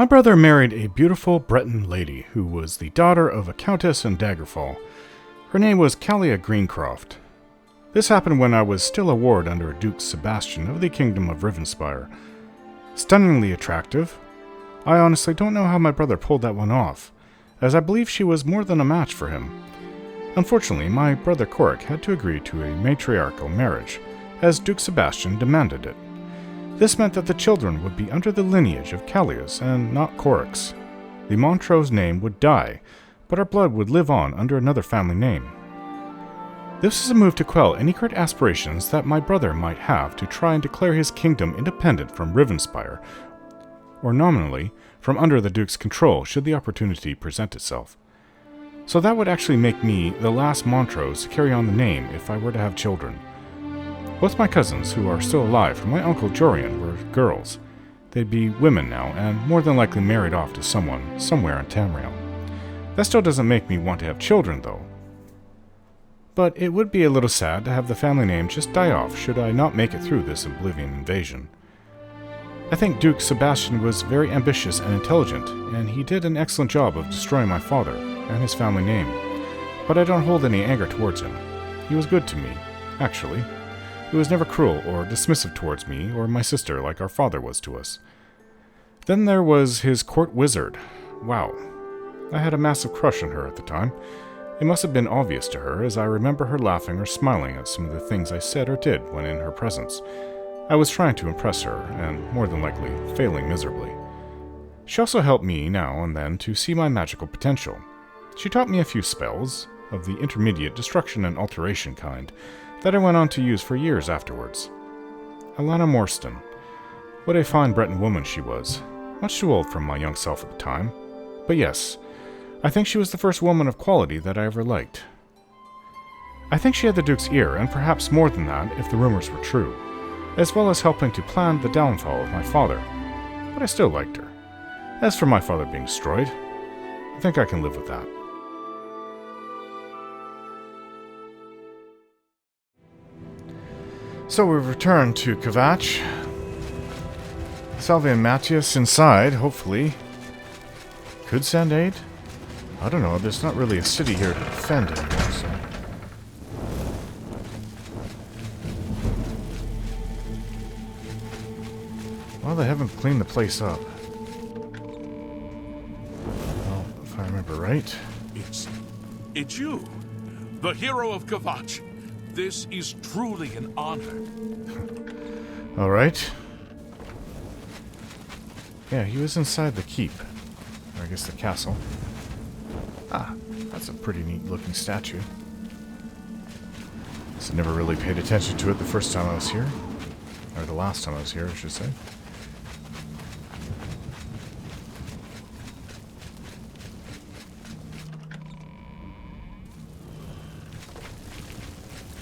My brother married a beautiful Breton lady who was the daughter of a countess in Daggerfall. Her name was Callia Greencroft. This happened when I was still a ward under Duke Sebastian of the Kingdom of Rivenspire. Stunningly attractive. I honestly don't know how my brother pulled that one off, as I believe she was more than a match for him. Unfortunately, my brother Coric had to agree to a matriarchal marriage, as Duke Sebastian demanded it. This meant that the children would be under the lineage of Callia's and not Coric's. The Montrose name would die, but our blood would live on under another family name. This is a move to quell any great aspirations that my brother might have to try and declare his kingdom independent from Rivenspire, or nominally, from under the Duke's control should the opportunity present itself. So that would actually make me the last Montrose to carry on the name if I were to have children. Both my cousins, who are still alive from my uncle Jorian, were girls. They'd be women now, and more than likely married off to someone somewhere in Tamriel. That still doesn't make me want to have children, though. But it would be a little sad to have the family name just die off should I not make it through this Oblivion invasion. I think Duke Sebastian was very ambitious and intelligent, and he did an excellent job of destroying my father and his family name. But I don't hold any anger towards him. He was good to me, actually. He was never cruel or dismissive towards me or my sister like our father was to us. Then there was his court wizard. Wow. I had a massive crush on her at the time. It must have been obvious to her, as I remember her laughing or smiling at some of the things I said or did when in her presence. I was trying to impress her, and more than likely, failing miserably. She also helped me now and then to see my magical potential. She taught me a few spells, of the intermediate destruction and alteration kind, that I went on to use for years afterwards. Alana Morstan. What a fine Breton woman she was. Much too old for my young self at the time. But yes, I think she was the first woman of quality that I ever liked. I think she had the Duke's ear, and perhaps more than that if the rumors were true, as well as helping to plan the downfall of my father. But I still liked her. As for my father being destroyed, I think I can live with that. So we return to Kvatch. Savlian Mattius inside, hopefully, could send aid. I don't know, there's not really a city here to defend anymore, so... Well, they haven't cleaned the place up. Well, if I remember right... It's you, the hero of Kvatch. This is truly an honor. Alright. Yeah, he was inside the keep. Or I guess the castle. Ah, that's a pretty neat looking statue. So I never really paid attention to it the first time I was here. Or the last time I was here, I should say.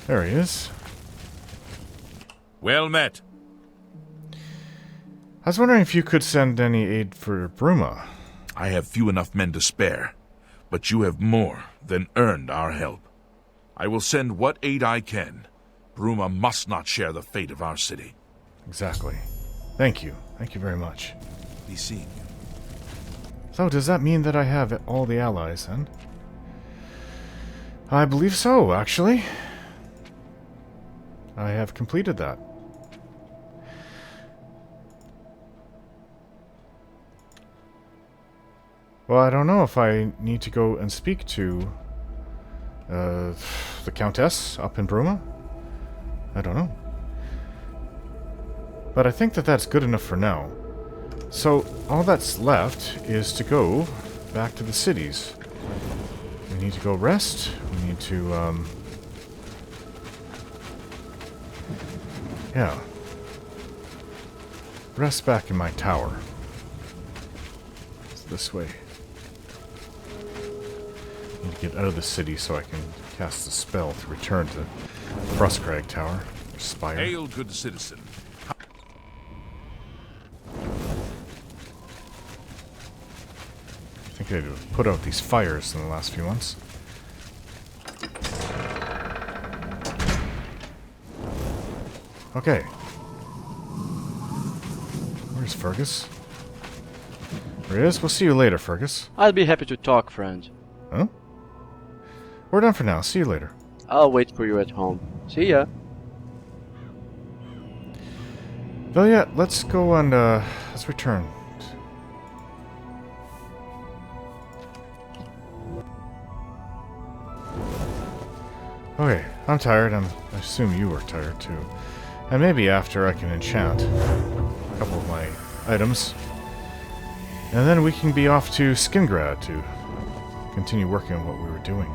There he is. Well met. I was wondering if you could send any aid for Bruma. I have few enough men to spare, but you have more than earned our help. I will send what aid I can. Bruma must not share the fate of our city. Exactly. Thank you. Thank you very much. Be seeing you. So, does that mean that I have all the allies, then? I believe so, actually. I have completed that. Well, I don't know if I need to go and speak to the Countess up in Bruma. I don't know. But I think that that's good enough for now. So, all that's left is to go back to the cities. We need to go rest. We need to, yeah. Rest back in my tower. It's this way. Need to get out of the city so I can cast the spell to return to Frostcrag Tower. Spire. Hail, good citizen. I think they've put out these fires in the last few months. Okay. Where's Fergus? There he is. We'll see you later, Fergus. I'll be happy to talk, friend. Huh? We're done for now. See you later. I'll wait for you at home. See ya. Well, yeah, let's go and, let's return. Okay, I'm tired. I assume you are tired, too. And maybe after I can enchant a couple of my items. And then we can be off to Skingrad to continue working on what we were doing.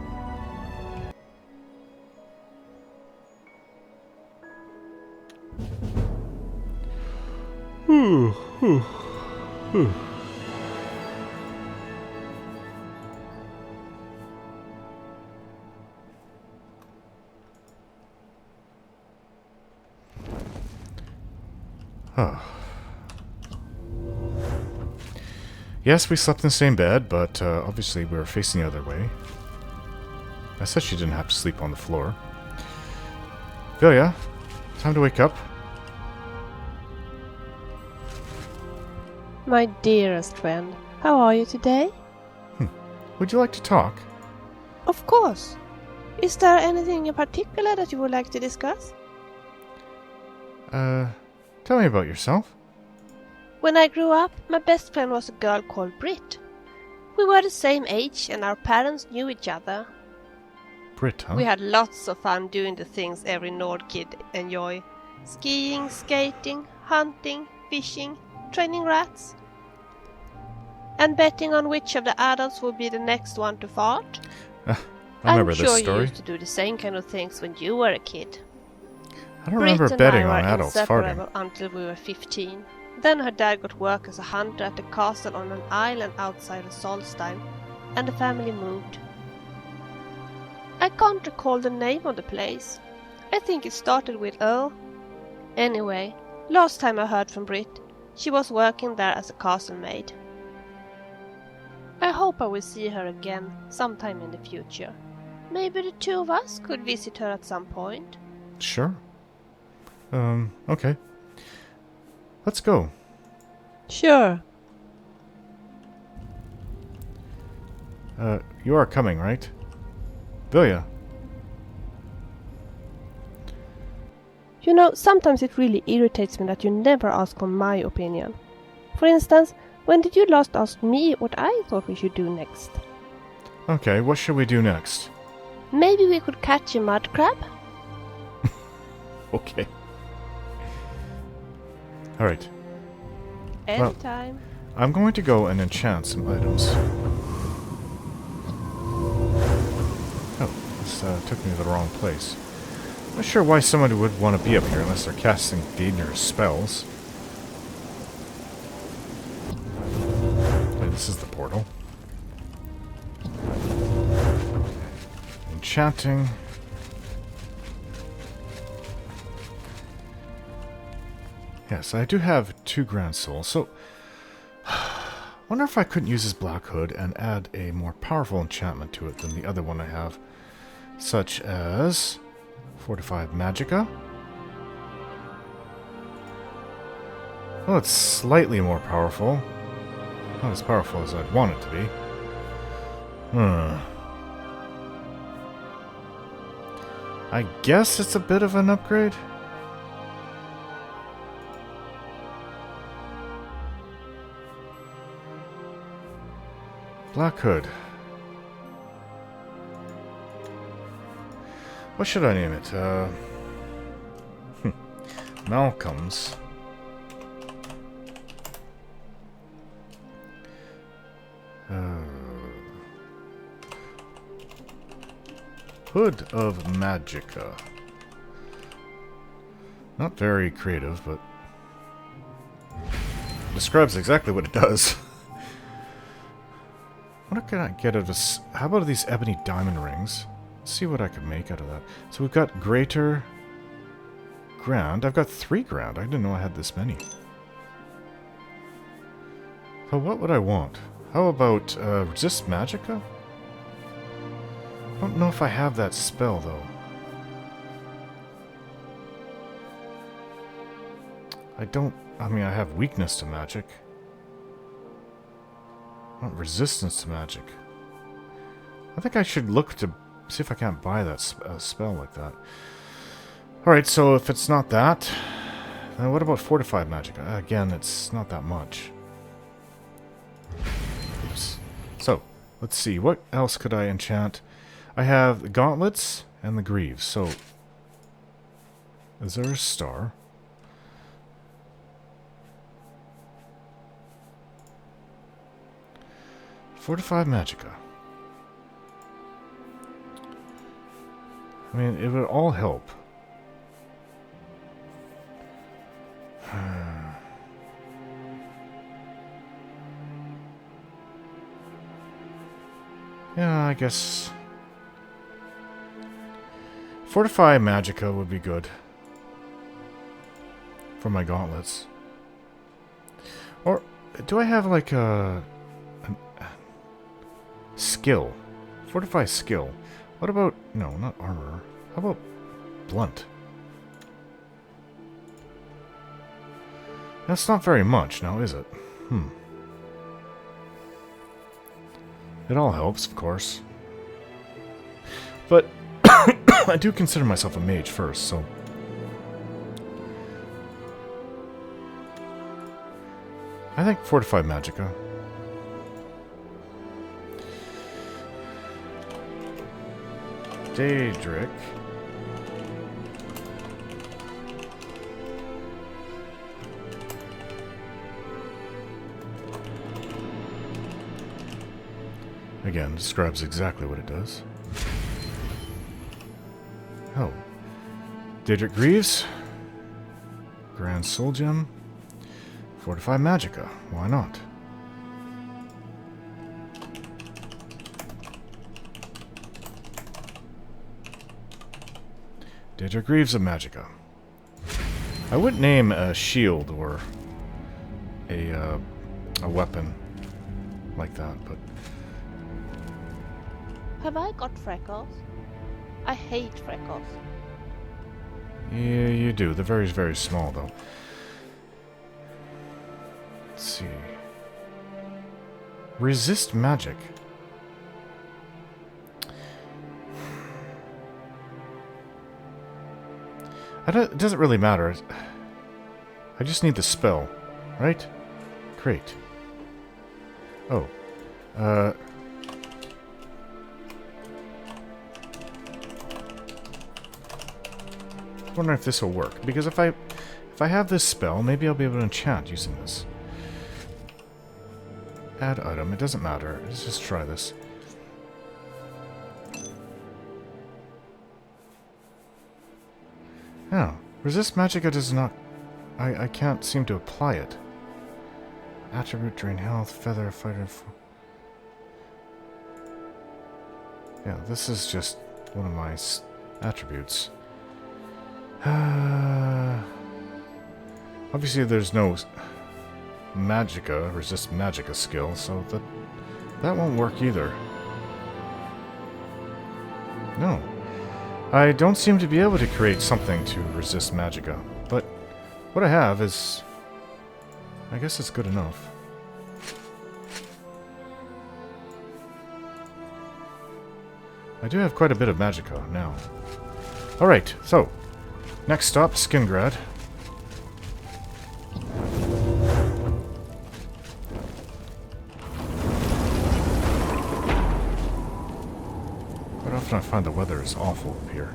Yes, we slept in the same bed, but obviously we were facing the other way. I said she didn't have to sleep on the floor. Vilya, time to wake up. My dearest friend, how are you today? Would you like to talk? Of course. Is there anything in particular that you would like to discuss? Tell me about yourself. When I grew up, my best friend was a girl called Britt. We were the same age and our parents knew each other. Britt, huh? We had lots of fun doing the things every Nord kid enjoy. Skiing, skating, hunting, fishing, training rats. And betting on which of the adults would be the next one to fart. I remember I'm sure this story. you used to do the same kind of things when you were a kid. I don't remember Britt betting and I on were adults inseparable farting. until we were 15. Then her dad got work as a hunter at a castle on an island outside of Solstein, and the family moved. I can't recall the name of the place. I think it started with O. Anyway, last time I heard from Britt, she was working there as a castle maid. I hope I will see her again sometime in the future. Maybe the two of us could visit her at some point. Sure. Okay. Let's go. Sure. You are coming, right? Vilya. You know, sometimes it really irritates me that you never ask for my opinion. For instance, when did you last ask me what I thought we should do next? Okay, what should we do next? Maybe we could catch a mud crab? Okay. Alright. Anytime. I'm going to go and enchant some items. Oh, this took me to the wrong place. Not sure why somebody would want to be up here unless they're casting dangerous spells. Okay, this is the portal. Enchanting. Yes, I do have 2 grand souls, so wonder if I couldn't use this Black Hood and add a more powerful enchantment to it than the other one I have, such as Fortified Magicka. Well, it's slightly more powerful. Not as powerful as I'd want it to be. I guess it's a bit of an upgrade. Black Hood. What should I name it? Malcolm's. Hood of Magicka. Not very creative, but describes exactly what it does. What can I get out of this? How about these ebony diamond rings? Let's see what I can make out of that. So we've got greater grand. I've got 3 grand. I didn't know I had this many. So what would I want? How about resist magicka? I don't know if I have that spell though. I mean, I have weakness to magic. Oh, resistance to magic. I think I should look to see if I can't buy that spell like that. Alright, so if it's not that, then what about fortified magic? Again, it's not that much. Oops. So, let's see. What else could I enchant? I have the gauntlets and the greaves. So, is there a star? Fortified Magicka. I mean, it would all help. Yeah, I guess Fortify Magicka would be good for my gauntlets. Or do I have like a skill? Fortify skill. What about... No, not armor. How about blunt? That's not very much now, is it? It all helps, of course. But I do consider myself a mage first, so... I think Fortified Magicka. Daedric. Again, describes exactly what it does. Oh. Daedric Greaves. Grand Soul Gem. Fortified Magicka. Why not? Daedric Greaves of Magicka. I would name a shield or a weapon like that, but... Have I got freckles? I hate freckles. Yeah, you do. They're very, very small, though. Let's see. Resist magic. It doesn't really matter. I just need the spell, right? Great. Oh. I wonder if this will work, because if I have this spell, maybe I'll be able to enchant using this. Add item. It doesn't matter. Let's just try this. Oh, resist magicka does not... I can't seem to apply it. Attribute, drain health, feather, fighter... Yeah, this is just one of my attributes. Obviously there's no magicka, resist magicka skill, so that won't work either. No. I don't seem to be able to create something to resist magicka, but what I have is... I guess it's good enough. I do have quite a bit of magicka now. Alright, so... Next stop, Skingrad. Quite often I find the weather is awful up here.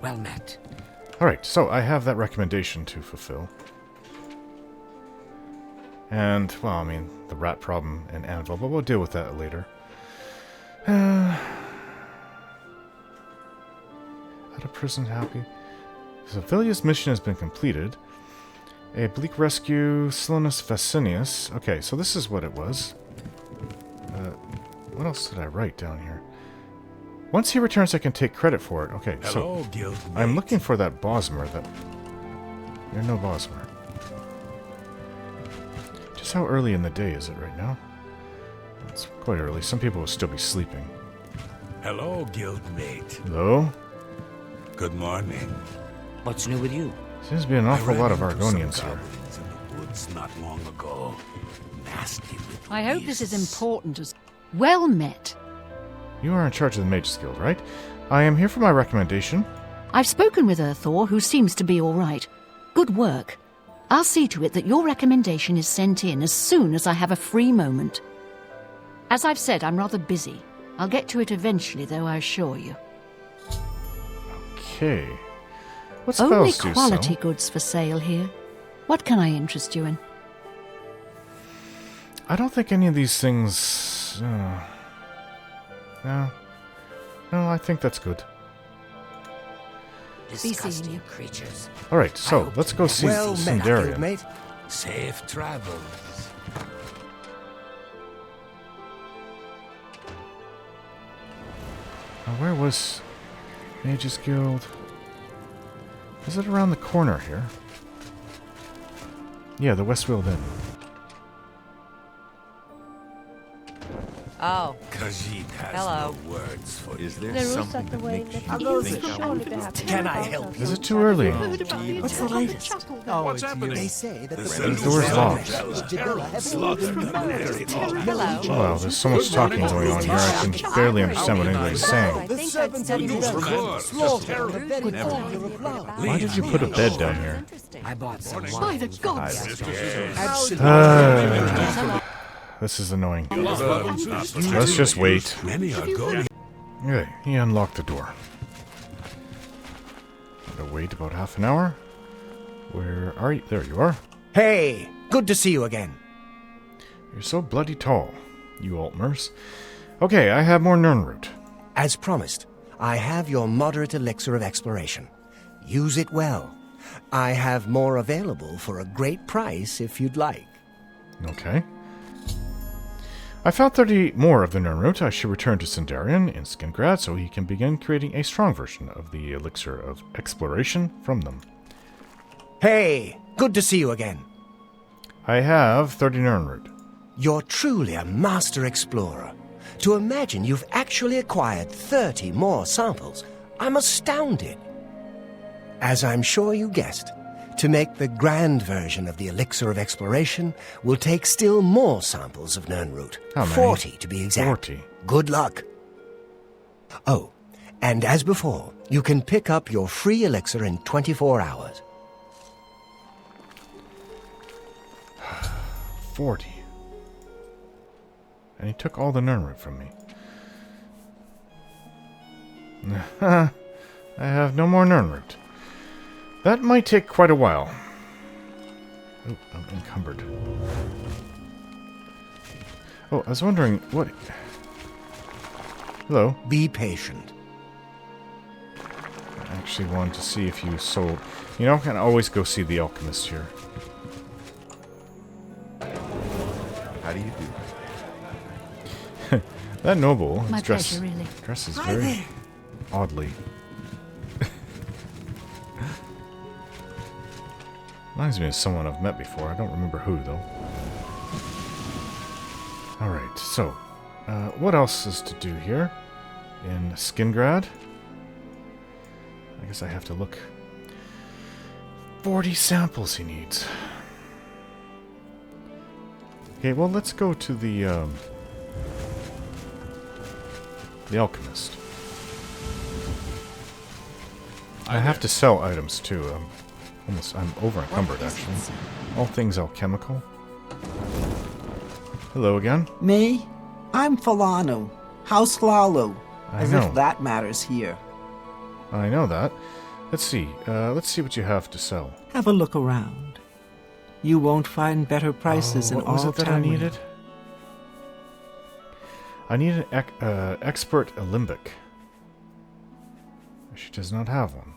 Well met. Alright, so I have that recommendation to fulfill. And, well, I mean, the rat problem in Anvil, but we'll deal with that later. Out of prison, happy. Savlia's mission has been completed. A bleak rescue, Slowness Vasinius. Okay, so this is what it was. What else did I write down here? Once he returns, I can take credit for it. Okay, Hello, so guild I'm mate. looking for that Bosmer. You're no Bosmer. Just how early in the day is it right now? It's quite early. Some people will still be sleeping. Hello, guild mate. Hello? Good morning. What's new with you? Seems to be an awful lot of Argonians here. In the woods not long ago. Nasty little I hope this is beasts. important as... Well met. You are in charge of the Mage's Guild, right? I am here for my recommendation. I've spoken with Thor, who seems to be all right. Good work. I'll see to it that your recommendation is sent in as soon as I have a free moment. As I've said, I'm rather busy. I'll get to it eventually, though, I assure you. Okay. What Only spells do you quality sell? goods for sale here. What can I interest you in? I don't think any of these things... No. No, I think that's good. Disgusting creatures. Alright, so let's go see Well met, Sindarian. guildmate. Safe travels. Now, where was Mage's Guild? Is it around the corner here? Yeah, the Westfield Inn. Oh, Khajiit has Hello. no words for Is you. there The rules something at the that way makes that you you think should I surely would be happy Can I about help us. you? Is it too early? What's the latest? What's happening? They say that The door's locked. hello. Wow, there's so much talking going on here, I can barely understand what anybody's saying. The servants are Why did you put a bed down here? I bought some By wine. the gods! This is annoying. Let's just wait. Many are going. Okay, he unlocked the door. Gotta wait about half an hour. Where are you? There you are. Hey, good to see you again. You're so bloody tall, you Altmers. Okay, I have more Nirnroot. As promised, I have your moderate elixir of exploration. Use it well. I have more available for a great price if you'd like. Okay. I found 30 more of the Nirnroot. I should return to Sindarian in Skingrad so he can begin creating a strong version of the elixir of exploration from them. Hey, good to see you again. I have 30 Nirnroot. You're truly a master explorer. To imagine you've actually acquired 30 more samples, I'm astounded. As I'm sure you guessed, to make the grand version of the elixir of exploration will take still more samples of Nirnroot. How many? 40 to be exact. 40. Good luck. Oh, and as before, you can pick up your free elixir in 24 hours. 40. And he took all the Nirnroot from me. I have no more Nirnroot. That might take quite a while. Oh, I'm encumbered. Oh, I was wondering what... Hello. Be patient. I actually wanted to see if you sold... You know, I can always go see the alchemist here. How do you do? That noble My is dressed... pleasure, really. Dresses very oddly. Reminds me of someone I've met before. I don't remember who, though. Alright, so... what else is to do here? In Skingrad? I guess I have to look. 40 samples he needs. Okay, well, let's go to the alchemist. I have to sell items, too. I'm over encumbered, actually. All things alchemical. Hello again. Me? I'm Falano, House Lalo. I As know. if that matters here. I know that. Let's see what you have to sell. Have a look around. You won't find better prices in what was all it that I Tamriel. needed? I need an expert alembic. She does not have one.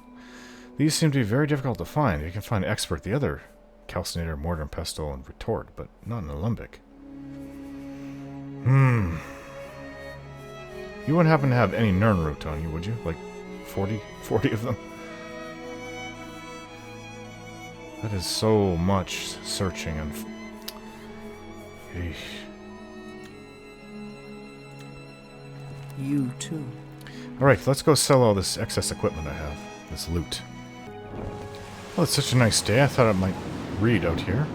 These seem to be very difficult to find. You can find expert the other calcinator, mortar and pestle, and retort, but not an alembic. You wouldn't happen to have any Nirnroot on you, would you? Like 40 of them? That is so much searching and... Eesh. You too. Alright, let's go sell all this excess equipment I have. This loot. Well, it's such a nice day. I thought I might read out here.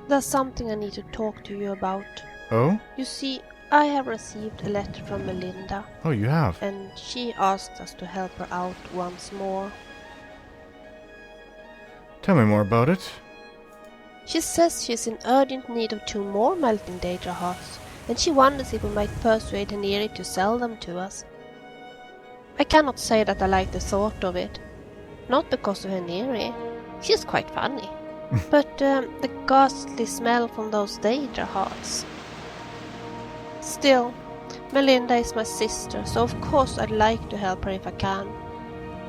There's something I need to talk to you about. Oh? You see, I have received a letter from Melinda, Oh, you have? and she asked us to help her out once more. Tell me more about it. She says she's in urgent need of 2 more melting Daedra hearts, and she wonders if we might persuade Heneri to sell them to us. I cannot say that I like the thought of it. Not because of Heneri. She's quite funny. But the ghastly smell from those Daedra hearts. Still, Melinda is my sister, so of course I'd like to help her if I can.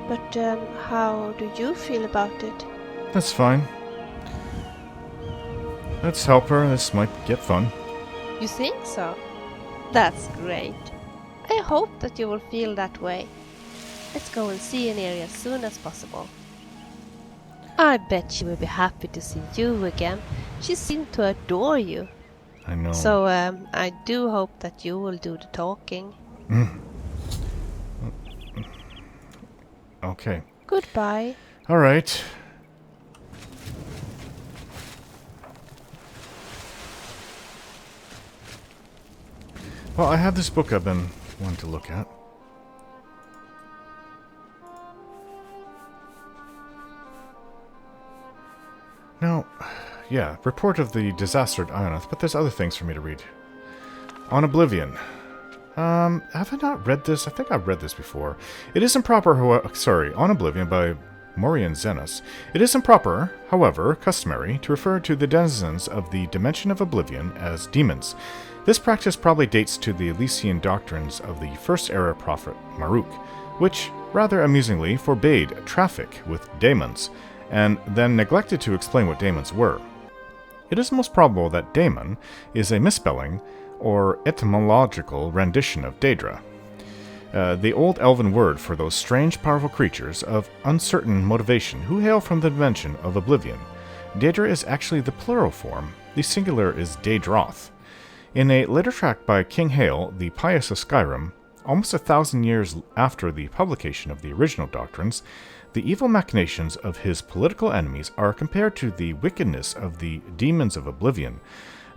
But how do you feel about it? That's fine. Let's help her. This might get fun. You think so? That's great. I hope that you will feel that way. Let's go and see Heneri as soon as possible. I bet she will be happy to see you again. She seemed to adore you. I know. So I do hope that you will do the talking. Okay. Goodbye. All right. Well, I have this book I've been wanting to look at. Now, yeah, report of the disaster at Ionoth, but there's other things for me to read. On Oblivion. Have I not read this? I think I've read this before. It is improper, On Oblivion by Morian Zenos. It is improper, however, customary, to refer to the denizens of the Dimension of Oblivion as demons. This practice probably dates to the Elysian doctrines of the First Era prophet Maruk, which, rather amusingly, forbade traffic with daemons, and then neglected to explain what daemons were. It is most probable that daemon is a misspelling or etymological rendition of Daedra, the old elven word for those strange, powerful creatures of uncertain motivation who hail from the dimension of Oblivion. Daedra is actually the plural form. The singular is Daedroth. In a later tract by King Hale, the Pious of Skyrim, almost 1,000 years after the publication of the original doctrines, the evil machinations of his political enemies are compared to the wickedness of the demons of Oblivion.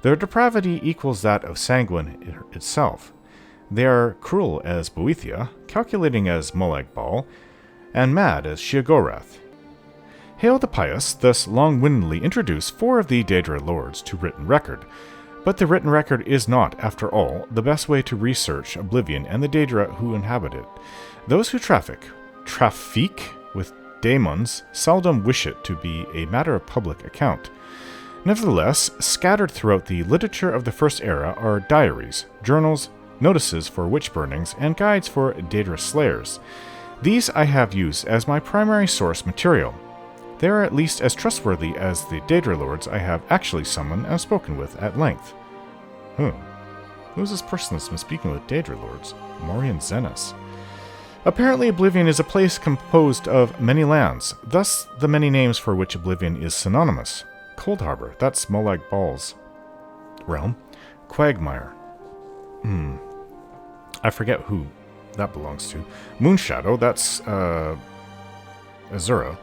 Their depravity equals that of Sanguine itself. They are cruel as Boethia, calculating as Molag Bal, and mad as Sheogorath. Hale the Pious thus long-windedly introduced 4 of the Daedra lords to written record, but the written record is not, after all, the best way to research Oblivion and the Daedra who inhabit it. Those who traffic with daemons seldom wish it to be a matter of public account. Nevertheless, scattered throughout the literature of the First Era are diaries, journals, notices for witch burnings, and guides for Daedra slayers. These I have used as my primary source material. They are at least as trustworthy as the Daedra lords I have actually summoned and spoken with at length. Who's this person that's been speaking with Daedra lords? Morian Zenos. Apparently Oblivion is a place composed of many lands, thus the many names for which Oblivion is synonymous. Cold Harbor, that's Molag Bal's realm. Quagmire. I forget who that belongs to. Moonshadow, that's Azura,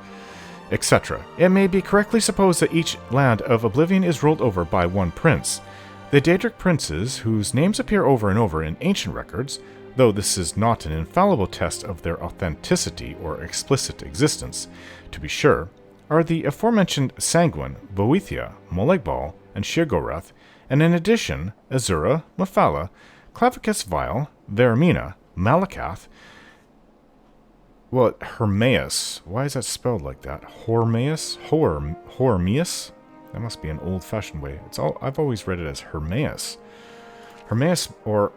etc. It may be correctly supposed that each land of Oblivion is ruled over by one prince. The Daedric princes, whose names appear over and over in ancient records, though this is not an infallible test of their authenticity or explicit existence, to be sure, are the aforementioned Sanguine, Boethia, Molag Bal, and Sheogorath, and in addition, Azura, Mephala, Clavicus Vile, Varamina, Malakath, Hermaeus. Why is that spelled like that? Hormaeus? Hormeus? That must be an old-fashioned way. I've always read it as Hermaeus. Hermaeus or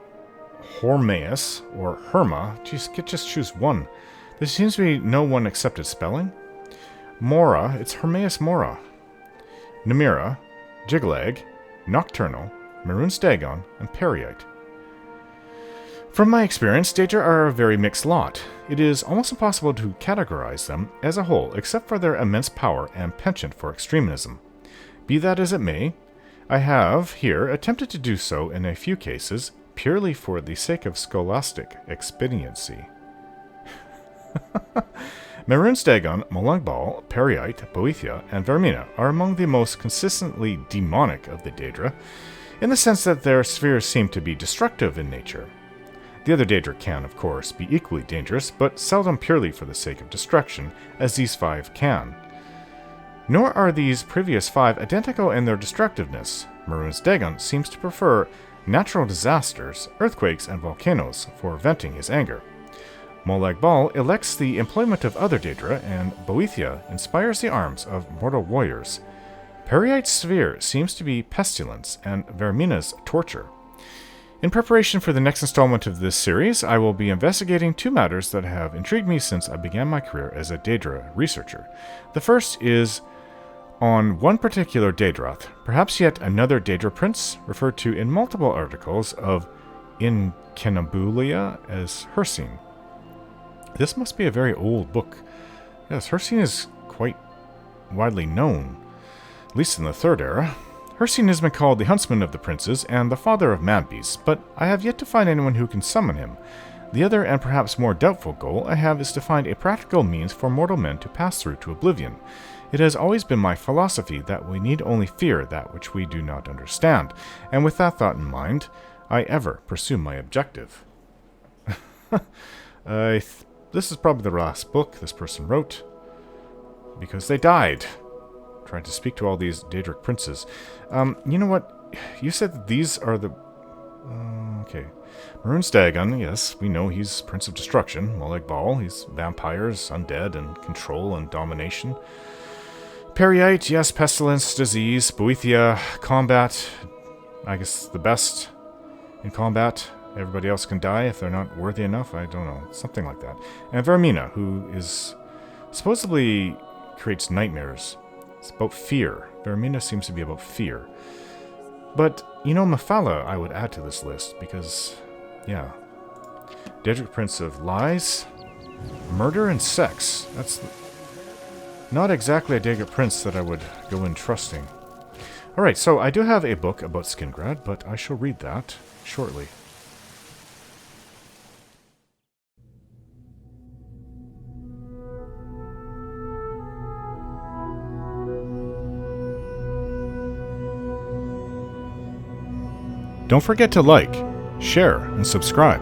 Hormaeus or Herma. Just choose one. There seems to be no one accepted spelling. Mora, it's Hermaeus Mora. Namira, Jiglag, Nocturnal, Maroon Stagon, and Periite. From my experience, Daedra are a very mixed lot. It is almost impossible to categorize them as a whole, except for their immense power and penchant for extremism. Be that as it may, I have here attempted to do so in a few cases, purely for the sake of scholastic expediency. Maroonstegon, Molangbal, Periite, Boethia, and Vermina are among the most consistently demonic of the Daedra, in the sense that their spheres seem to be destructive in nature. The other Daedra can, of course, be equally dangerous, but seldom purely for the sake of destruction, as these 5 can. Nor are these previous 5 identical in their destructiveness. Maroonstegon seems to prefer natural disasters, earthquakes, and volcanoes for venting his anger. Molangbal elects the employment of other Daedra, and Boethia inspires the arms of mortal warriors. Periite's sphere seems to be pestilence, and Vermina's torture. In preparation for the next installment of this series, I will be investigating 2 matters that have intrigued me since I began my career as a Daedra researcher. The first is on one particular Daedrath, perhaps yet another Daedra prince, referred to in multiple articles of Inkennabulia as Hircine. This must be a very old book. Yes, Hircine is quite widely known, at least in the Third Era. Hircine has been called the huntsman of the princes and the father of madbeasts, but I have yet to find anyone who can summon him. The other and perhaps more doubtful goal I have is to find a practical means for mortal men to pass through to oblivion. It has always been my philosophy that we need only fear that which we do not understand, and with that thought in mind, I ever pursue my objective. This is probably the last book this person wrote, because they died trying to speak to all these Daedric princes. You know what? You said that these are the... okay. Maroonstegon, yes, we know he's Prince of Destruction. Molangbal, he's vampires, undead, and control and domination. Periite, yes, pestilence, disease. Boethia, combat. I guess the best in combat. Everybody else can die if they're not worthy enough. I don't know. Something like that. And Vermina, who is supposedly creates nightmares. It's about fear. Vermina seems to be about fear. But, you know, Mephala I would add to this list because, yeah. Daedric Prince of Lies, Murder, and Sex. That's not exactly a Daedric Prince that I would go in trusting. Alright, so I do have a book about Skingrad, but I shall read that shortly. Don't forget to like, share, and subscribe.